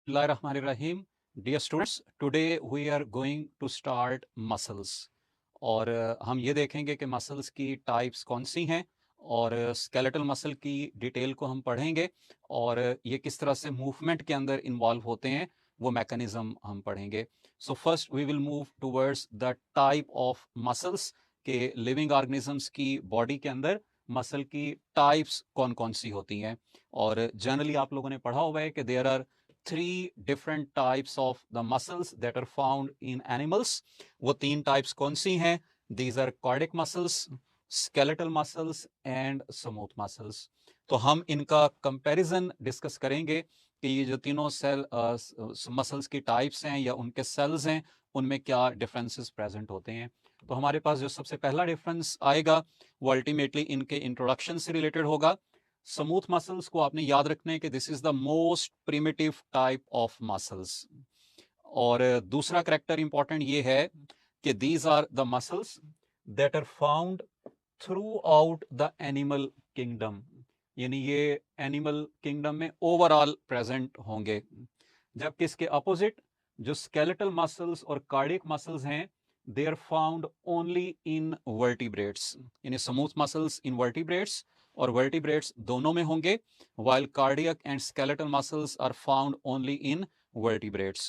Bismillahirrahmanirrahim. Dear students, today we are going to start muscles. और हम ये देखेंगे कि मसल्स की टाइप्स कौन सी हैं और स्केलेटल मसल की डिटेल को हम पढ़ेंगे और ये किस तरह से मूवमेंट के अंदर इन्वॉल्व होते हैं वो मैकेनिज्म हम पढ़ेंगे. So first we will move towards the type of muscles के लिविंग ऑर्गेनिजम्स की बॉडी के अंदर मसल की टाइप्स कौन कौन सी होती हैं. और जनरली आप लोगों ने पढ़ा हुआ है कि there are 3 different types of the muscles that are found in animals. वो 3 टाइप्स कौन सी हैं? These are cardiac muscles, skeletal muscles and smooth muscles. तो हम इनका कंपैरिजन डिस्कस करेंगे कि ये जो तीनों सेल मसल्स की टाइप्स हैं या उनके सेल्स हैं उनमें क्या डिफरेंसेस प्रेजेंट होते हैं. तो हमारे पास जो सबसे पहला डिफरेंस आएगा वो अल्टीमेटली इनके इंट्रोडक्शन से रिलेटेड होगा. स्मूथ मसल्स को आपने याद रखना है कि this is the most primitive type of muscles. और दूसरा करेक्टर इंपॉर्टेंट ये है कि these are the muscles that are found throughout the animal kingdom. यानी ये एनिमल किंगडम में ओवरऑल प्रेजेंट होंगे. जबकि इसके अपोजिट जो स्केलेटल मसल्स और कार्डियक मसल्स हैं they are found only in vertebrates. यानी स्मूथ मसल्स इन वर्टिब्रेट्स और वर्टिब्रेट्स दोनों में होंगे, while cardiac and skeletal muscles are found only in vertebrates.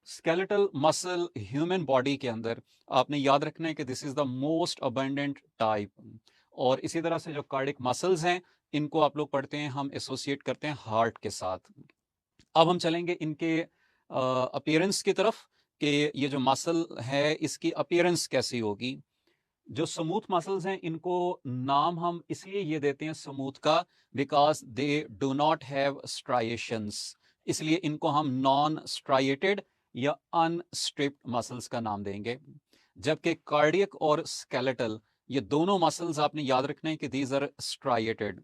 Skeletal muscle human body के अंदर आपने याद रखना है कि this is the most abundant type. और इसी तरह से जो कार्डिक मसल्स हैं इनको आप लोग पढ़ते हैं, हम एसोसिएट करते हैं हार्ट के साथ. अब हम चलेंगे इनके अपीयरेंस की तरफ कि ये जो मसल है इसकी अपीयरेंस कैसी होगी. जो स्मूथ मसल्स हैं इनको नाम हम इसलिए ये देते हैं स्मूथ का because they do not have striations. इसलिए इनको हम नॉन स्ट्राइएटेड या अनस्ट्रिप्ड मसल्स का नाम देंगे. जबकि कार्डियक और स्केलेटल ये दोनों मसल्स आपने याद रखना है कि दीज आर स्ट्राइएटेड.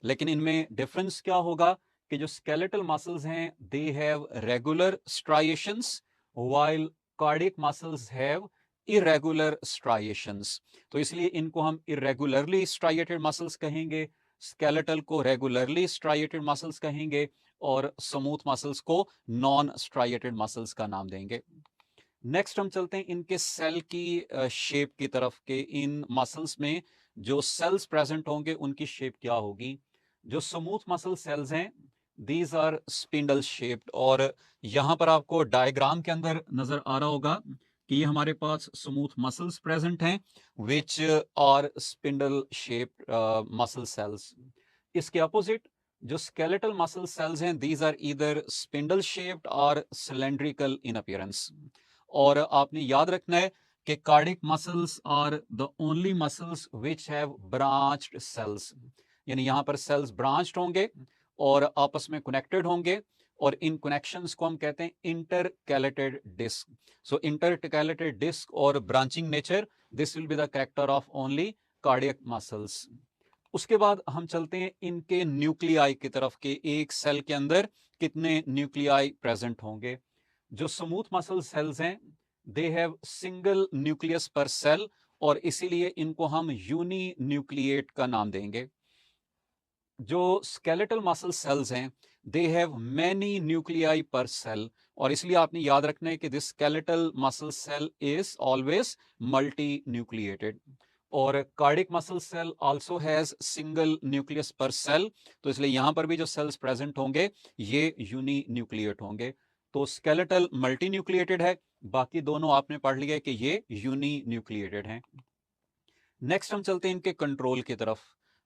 लेकिन इनमें डिफरेंस क्या होगा कि जो स्केलेटल मसल्स हैं they have regular striations while cardiac muscles have irregular striations. तो इसलिए इनको हम इरेगुलरली स्ट्राइएटेड मसल्स कहेंगे, स्केलेटल को रेगुलरली स्ट्राइएटेड मसल्स कहेंगे और स्मूथ मसल्स को नॉन स्ट्राइएटेड मसल्स का नाम देंगे. नेक्स्ट हम चलते हैं इनके सेल की शेप की तरफ के इन मसल्स में जो सेल्स प्रेजेंट होंगे उनकी शेप क्या होगी. जो स्मूथ मसल सेल्स हैं दीज आर स्पिंडल शेप्ड. और यहां पर आपको डायग्राम के अंदर नजर आ रहा होगा कि ये हमारे पास स्मूथ मसल्स प्रेजेंट हैं which are spindle shaped muscle cells. इसके अपोजिट जो स्केलेटल मसल सेल्स हैं these are either spindle shaped और सिलेंड्रिकल इन अपीयरेंस. और आपने याद रखना है कि cardiac muscles are the only muscles which have branched cells. यानी यहां पर सेल्स ब्रांच्ड होंगे और आपस में कनेक्टेड होंगे और इन कनेक्शंस को हम कहते हैं इंटरकैलेटेड डिस्क. सो इंटरकैलेटेड डिस्क और branching nature this will be the character of only cardiac muscles. उसके बाद हम चलते हैं इनके न्यूक्लियाई की तरफ के एक सेल के अंदर कितने न्यूक्लियाई प्रेजेंट होंगे. जो स्मूथ मसल सेल्स हैं they have single nucleus per cell और इसीलिए इनको हम यूनी न्यूक्लिएट का नाम देंगे. जो स्केलेटल मसल सेल्स हैं they have many nuclei per cell और इसलिए आपने याद रखना है कि this skeletal muscle cell is always multinucleated. और cardiac muscle cell also has single nucleus per cell. तो इसलिए यहां पर भी जो सेल्स प्रेजेंट होंगे ये यूनी न्यूक्लिएट होंगे. तो स्केलेटल मल्टी न्यूक्लिएटेड है, बाकी दोनों आपने पढ़ लिया है कि ये यूनी न्यूक्लिएटेड हैं. नेक्स्ट हम चलते हैं इनके कंट्रोल की तरफ.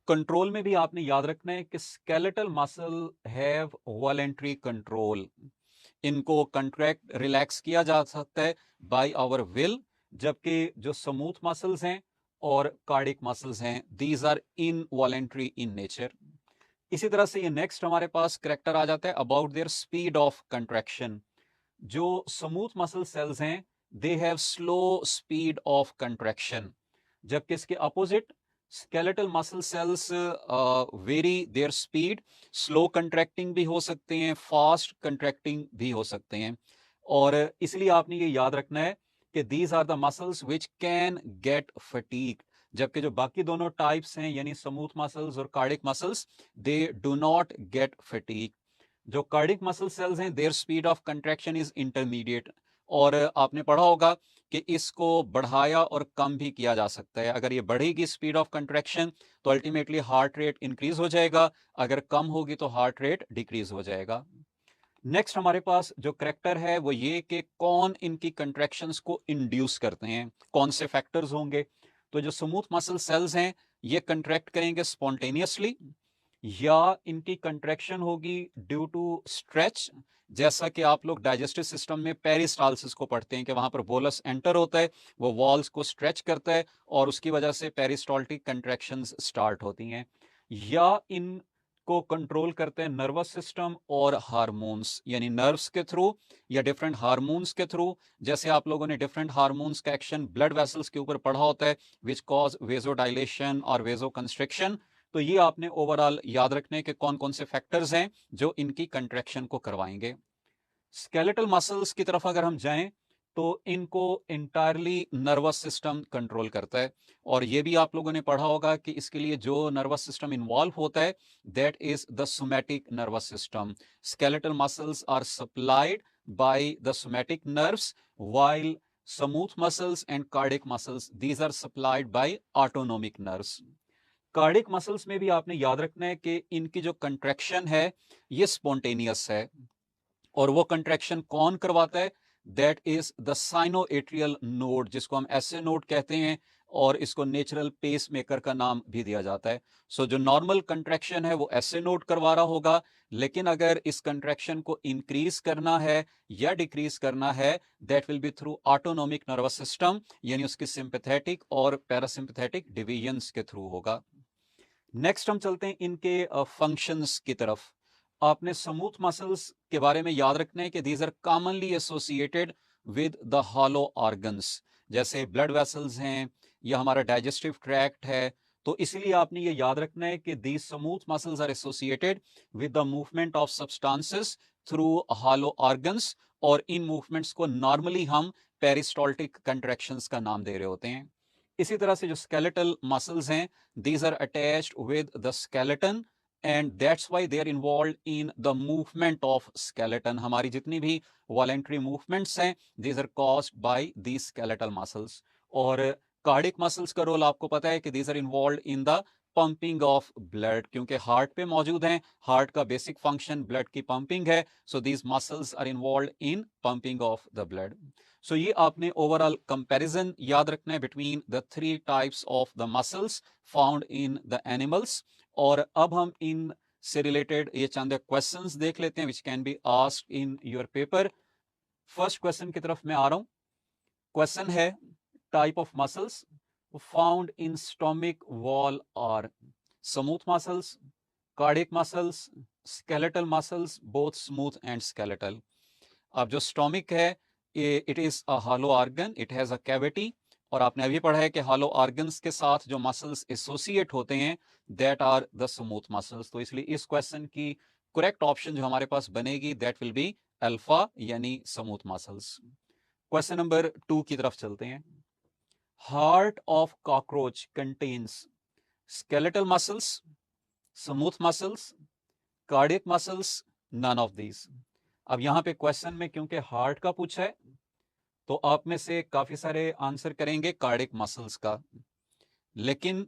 कंट्रोल में भी आपने याद रखना है कि skeletal muscle have voluntary control. इनको कंट्रैक्ट रिलैक्स किया जा सकता है बाय आवर विल. जबकि जो स्मूथ मसल्स हैं और कार्डिक मसल्स हैं these are involuntary in nature. इसी तरह से ये नेक्स्ट हमारे पास करेक्टर आ जाता है about their speed of contraction. जो स्मूथ मसल सेल्स हैं they have slow speed of contraction. जबकि इसके opposite skeletal muscle sales very there speed. Slow contracting भी हो सकते हैं, फास्ट कंट्रैक्टिंग भी हो सकते हैं. और इसलिए आपने ये याद रखना है कि these are the muscles which can get fatigue. जबकि जो बाकी दोनों टाइप्स हैं यानी स्मूथ मसल्स और cardiac muscles they do not get fatigue. जो कार्डिक मसल सेल्स हैं their speed of contraction is intermediate, और आपने पढ़ा होगा कि इसको बढ़ाया और कम भी किया जा सकता है। अगर ये बढ़ेगी स्पीड ऑफ कंट्रैक्शन तो अल्टीमेटली हार्ट रेट इंक्रीज हो जाएगा, अगर कम होगी तो हार्ट रेट डिक्रीज हो जाएगा। नेक्स्ट हमारे पास जो करेक्टर है वो ये कि कौन इनकी कंट्रैक्शंस को इंड्यूस करते हैं, कौन से फैक्टर्स होंगे। तो जो स्मूथ मसल सेल्स हैं ये कंट्रैक्ट करेंगे स्पॉन्टेनियसली, या इनकी कंट्रैक्शन होगी ड्यू टू स्ट्रेच, जैसा कि आप लोग डाइजेस्टिव सिस्टम में पेरिस्टालसिस को पढ़ते हैं कि वहां पर बोलस एंटर होता है, वो वॉल्स को स्ट्रेच करता है और उसकी वजह से पेरिस्टाल्टिक कंट्रैक्शंस स्टार्ट होती हैं। या इन को कंट्रोल करते हैं नर्वस सिस्टम और हार्मोन्स, यानी नर्व्स के थ्रू या डिफरेंट हार्मोन्स के थ्रू। जैसे आप लोगों ने डिफरेंट हार्मोन्स का एक्शन ब्लड वेसल्स के ऊपर पढ़ा होता है, विच कॉज वेजोडाइलेशन और वेजो कंस्ट्रिक्शन। तो ये आपने ओवरऑल याद रखने के कौन कौन से फैक्टर्स हैं जो इनकी कंट्रैक्शन को करवाएंगे। स्केलेटल मसल्स की तरफ अगर हम जाएं तो इनको इंटायरली नर्वस सिस्टम कंट्रोल करता है, और ये भी आप लोगों ने पढ़ा होगा कि इसके लिए जो नर्वस सिस्टम इन्वॉल्व होता है that is the somatic nervous system. Skeletal muscles are supplied by the somatic nerves, while smooth muscles and cardiac muscles these are supplied by autonomic nerves। Cardiac muscles में भी आपने याद रखना है कि इनकी जो कंट्रैक्शन है ये स्पॉन्टेनियस है, और वो कंट्रैक्शन कौन करवाता है, that is the sinoatrial node, जिसको हम एसए नोड कहते हैं, और इसको नेचुरल पेस मेकर का नाम भी दिया जाता है। सो जो नॉर्मल कंट्रैक्शन है वो एसए नोड करवा रहा होगा, लेकिन अगर इस कंट्रैक्शन को इंक्रीज करना है या डिक्रीज करना है that will B through autonomic nervous system, यानी उसकी सिंपैथेटिक और पैरासिम्पैथेटिक डिवीजन्स के थ्रू होगा। नेक्स्ट हम चलते हैं इनके फंक्शंस की तरफ। आपने स्मूथ मसल्स के बारे में याद रखना है कि these are commonly associated with the hollow organs, जैसे ब्लड वेसल्स हैं या हमारा डाइजेस्टिव ट्रैक्ट है। तो इसलिए आपने ये याद रखना है कि these smooth muscles are associated with the movement of substances through hollow organs, और इन मूवमेंट्स को नॉर्मली हम पेरिस्टाल्टिक कंट्रैक्शंस का नाम दे रहे होते हैं। इसी तरह से जो स्केलेटल मसल्स हैं these are attached with the skeleton and that's why they are involved in the movement of skeleton। हमारी जितनी भी voluntary movements हैं these are caused by these skeletal muscles। और कार्डिक मसल्स का रोल आपको पता है कि these are involved in the pumping of blood, क्योंकि हार्ट पे मौजूद हैं, हार्ट का बेसिक फंक्शन ब्लड की पंपिंग है, so these muscles are involved in pumping of the blood. So ये आपने ओवरऑल कंपैरिजन याद रखना है between the three types of the muscles found in the animals. और अब हम इन से रिलेटेड ये चंद क्वेश्चंस देख लेते हैं which can be asked in your paper. First question की तरफ मैं आ रहा हूं। क्वेश्चन है type of muscles found in stomach wall और smooth muscles, cardiac muscles, skeletal muscles both smooth and skeletal. अब जो स्टोमिक है it is a hollow organ, it has a cavity, और आपने अभी पढ़ा है कि हॉलो ऑर्गन्स के साथ जो मसल्स एसोसिएट होते हैं that are the smooth muscles. तो इसलिए इस क्वेश्चन की करेक्ट ऑप्शन जो हमारे पास बनेगी दैट विल बी अल्फा, यानी स्मूथ मसल्स। क्वेश्चन नंबर 2 की तरफ चलते हैं। Heart of cockroach contains skeletal muscles, smooth muscles, cardiac muscles, none of these. अब यहां पे क्वेश्चन में क्योंकि हार्ट का पूछा है तो आप में से काफी सारे आंसर करेंगे कार्डिक मसल्स का, लेकिन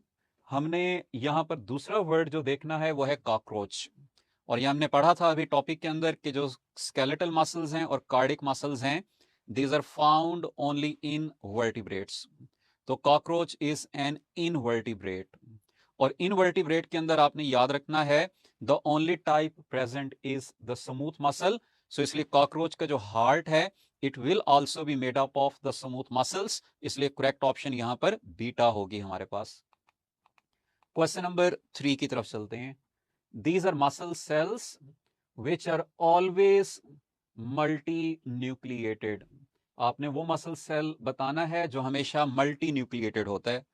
हमने यहां पर दूसरा वर्ड जो देखना है वो है कॉकरोच। और ये हमने पढ़ा था अभी टॉपिक के अंदर कि जो स्केलेटल मसल्स हैं और कार्डिक मसल्स हैं these are found only in vertebrates. तो कॉकरोच इज एन इनवर्टिब्रेट, और इनवर्टिब्रेट के अंदर आपने याद रखना है the only type present is the smooth muscle. So इसलिए कॉकरोच का जो हार्ट है it will also be made up of the smooth muscles, इसलिए करेक्ट ऑप्शन यहां पर बीटा होगी हमारे पास। क्वेश्चन नंबर 3 की तरफ चलते हैं। These are muscle cells which are always multi-nucleated। आपने वो मसल सेल बताना है जो हमेशा मल्टी न्यूक्लिएटेड होता है।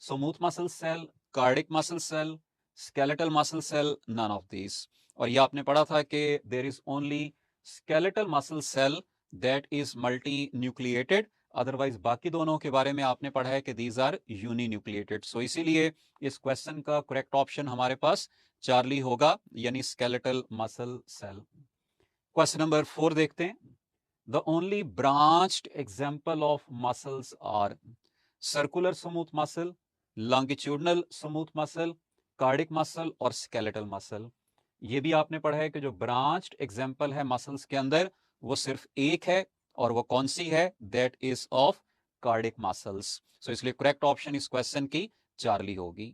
Smooth muscle cell, cardiac muscle cell, skeletal muscle cell, none of these. और ये आपने पढ़ा था कि there is only skeletal muscle cell that is multi nucleated, otherwise बाकी दोनों के बारे में आपने पढ़ा है कि these are uni nucleated. So इसीलिए इस क्वेश्चन का करेक्ट ऑप्शन हमारे पास चार्ली होगा, यानी skeletal muscle cell. Question number 4 देखते हैं। The only branched example of muscles are circular smooth muscle, longitudinal smooth muscle, cardiac muscle और स्केलेटल मसल। ये भी आपने पढ़ा है कि जो ब्रांच्ड एग्जाम्पल है मसल्स के अंदर वो सिर्फ एक है, और वो कौन सी है? That is of cardiac muscles. So इसलिए करेक्ट ऑप्शन इस क्वेश्चन की चार्ली होगी।